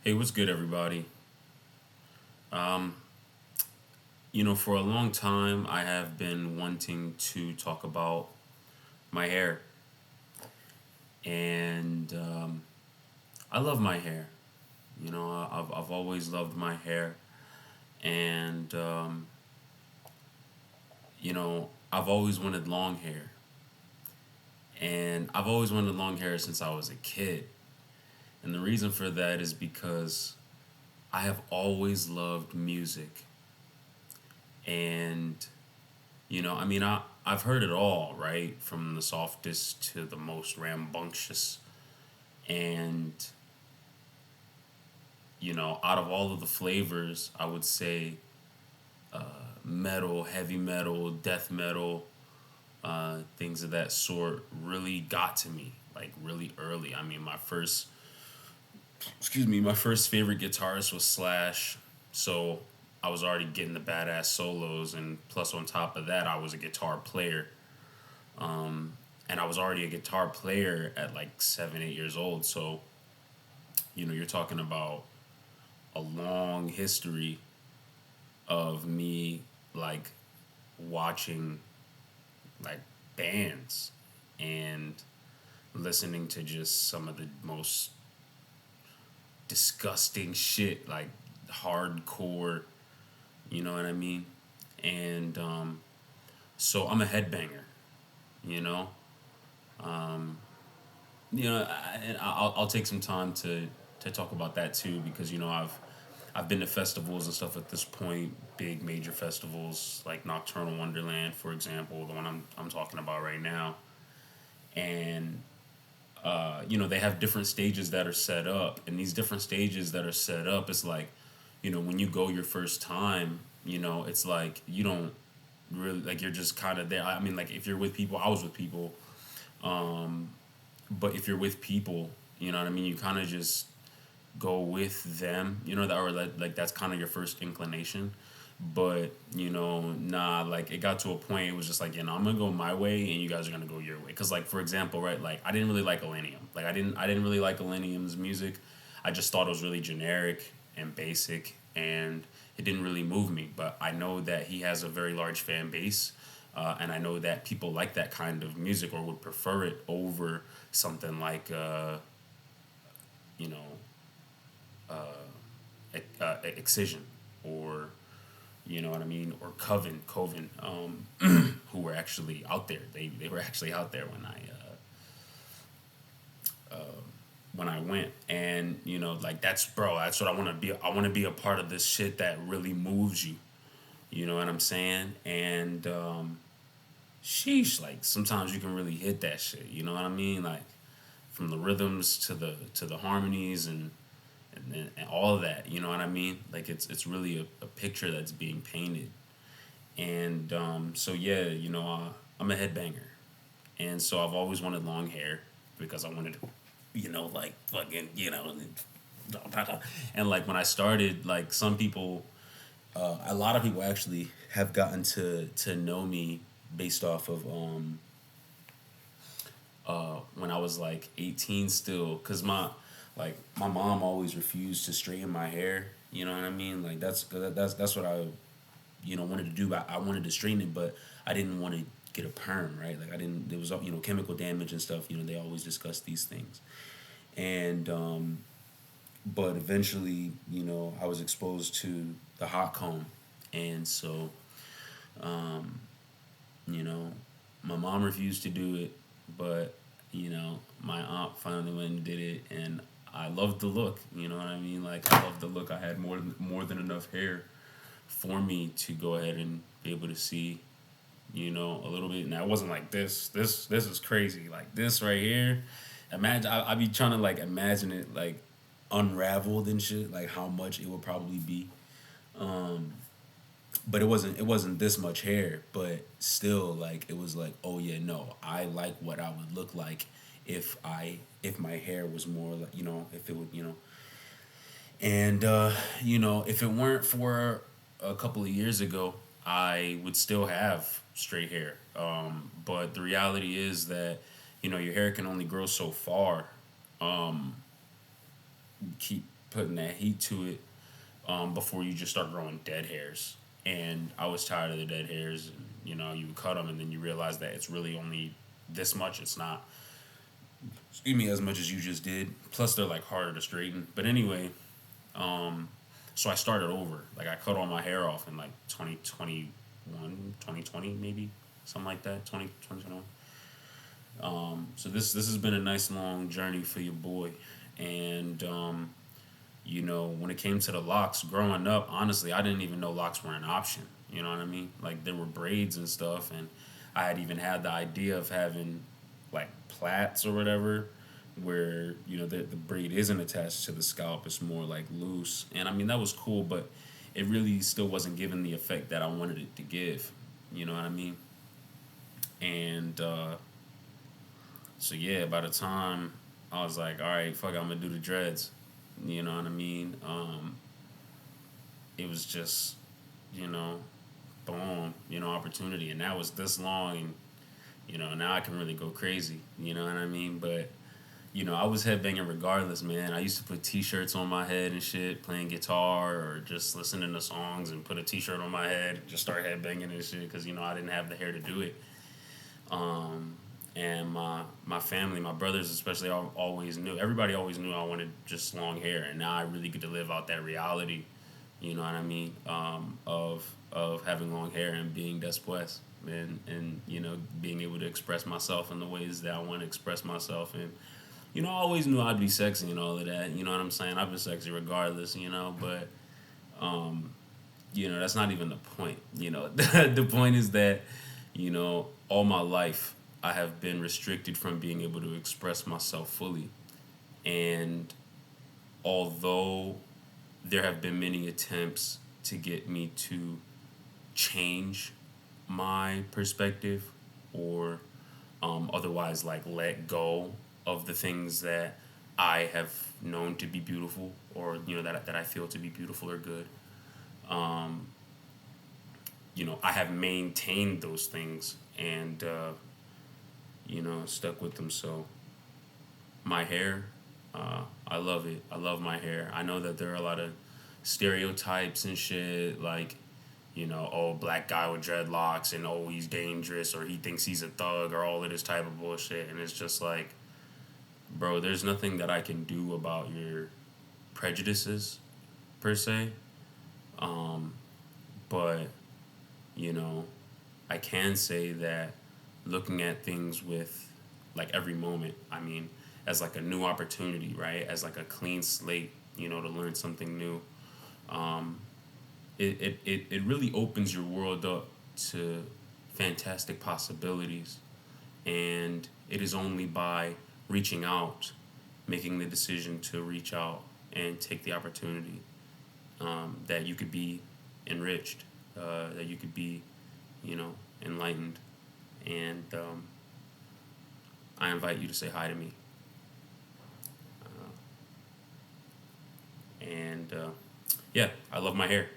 Hey, what's good, everybody? Um, for a long time, I have been wanting to talk about my hair, and I love my hair. I've always loved my hair, and I've always wanted long hair, and I've always wanted long hair since I was a kid. And the reason for that is because I have always loved music, and I've heard it all, right? From the softest to the most rambunctious. And, out of all of the flavors, I would say metal, heavy metal, death metal, things of that sort really got to me, like really early. I mean, my first favorite guitarist was Slash. So I was already getting the badass solos, and plus on top of that, I was a guitar player. And I was already a guitar player at like 7, 8 years old. So, you're talking about a long history of me like watching like bands and listening to just some of the most disgusting shit, like hardcore, you know what I mean? And so I'm a headbanger, you know? Um, I'll take some time to talk about that too because I've been to festivals and stuff at this point, big major festivals like Nocturnal Wonderland, for example, the one I'm talking about right now, and they have different stages that are set up, and these different stages that are set up, it's like, when you go your first time, it's like you don't really like you're just kind of there. I mean, like if you're with people, I was with people, but if you're with people, you know what I mean. You kind of just go with them, that or like that's kind of your first inclination. But nah, like it got to a point. It was just like, I'm gonna go my way, and you guys are gonna go your way. Cause like for example, right, like I didn't really like Millennium. Like I didn't really like Millennium's music. I just thought it was really generic and basic, and it didn't really move me. But I know that he has a very large fan base, and I know that people like that kind of music or would prefer it over something like you know Excision, or you know what I mean, or Coven, who were actually out there. They were actually out there when I went, and like that's bro. That's what I want to be. I want to be a part of this shit that really moves you. You know what I'm saying? And sheesh, like sometimes you can really hit that shit. You know what I mean? Like from the rhythms to the harmonies and all of that. You know what I mean? Like it's really a picture that's being painted. And so yeah, I'm a headbanger, and so I've always wanted long hair because I wanted, like fucking, and like when I started, like some people, a lot of people actually have gotten to know me based off of when I was like 18 still, cause my mom always refused to straighten my hair. You know what I mean? Like that's what I wanted to do. I wanted to straighten it, but I didn't want to get a perm, right? Like I didn't. There was chemical damage and stuff. They always discuss these things, and but eventually, I was exposed to the hot comb, and so you know, my mom refused to do it, but my aunt finally went and did it, and I loved the look. You know what I mean? Like I loved the look. I had more than enough hair for me to go ahead and be able to see, a little bit. Now it wasn't like this. This is crazy. Like this right here. Imagine I be trying to like imagine it like unraveled and shit. Like how much it would probably be. But it wasn't this much hair. But still, like it was like, oh yeah, no, I like what I would look like if my hair was more like, if it would, and if it weren't for a couple of years ago, I would still have straight hair. But the reality is that your hair can only grow so far. Keep putting that heat to it, before you just start growing dead hairs. And I was tired of the dead hairs. And, you would cut them, and then you realize that it's really only this much. It's not, excuse me, as much as you just did. Plus, they're like harder to straighten. But anyway, so I started over. Like, I cut all my hair off in like 2021, 2020 maybe, something like that. 2021. So this has been a nice long journey for your boy. And when it came to the locks, growing up, honestly, I didn't even know locks were an option. You know what I mean? Like, there were braids and stuff, and I had even had the idea of having like plaits or whatever, where the braid isn't attached to the scalp; it's more like loose. And I mean, that was cool, but it really still wasn't giving the effect that I wanted it to give. You know what I mean? And so yeah, by the time I was like, all right, fuck, I'm gonna do the dreads. You know what I mean? It was just, boom, opportunity, and that was this long, and now I can really go crazy. You know what I mean? But I was headbanging regardless, man. I used to put T-shirts on my head and shit, playing guitar or just listening to songs, and put a T-shirt on my head, and just start headbanging and shit, because I didn't have the hair to do it. And my family, my brothers especially, always knew. Everybody always knew I wanted just long hair, and now I really get to live out that reality. You know what I mean? Of having long hair and being después, and being able to express myself in the ways that I want to express myself. And I always knew I'd be sexy and all of that. You know what I'm saying? I've been sexy regardless. But that's not even the point. The point is that all my life I have been restricted from being able to express myself fully. And although there have been many attempts to get me to change my perspective, or otherwise like let go of the things that I have known to be beautiful, or that I feel to be beautiful or good, I have maintained those things, and stuck with them. So my hair, I love it. I love my hair. I know that there are a lot of stereotypes and shit, like, oh, black guy with dreadlocks, and oh, he's dangerous, or he thinks he's a thug, or all of this type of bullshit. And it's just like, bro, there's nothing that I can do about your prejudices, per se. But, I can say that looking at things with, like, every moment, I mean, as like a new opportunity, right? As like a clean slate, to learn something new. It really opens your world up to fantastic possibilities. And it is only by reaching out, making the decision to reach out and take the opportunity, that you could be enriched, that you could be, enlightened. And I invite you to say hi to me. And yeah, I love my hair.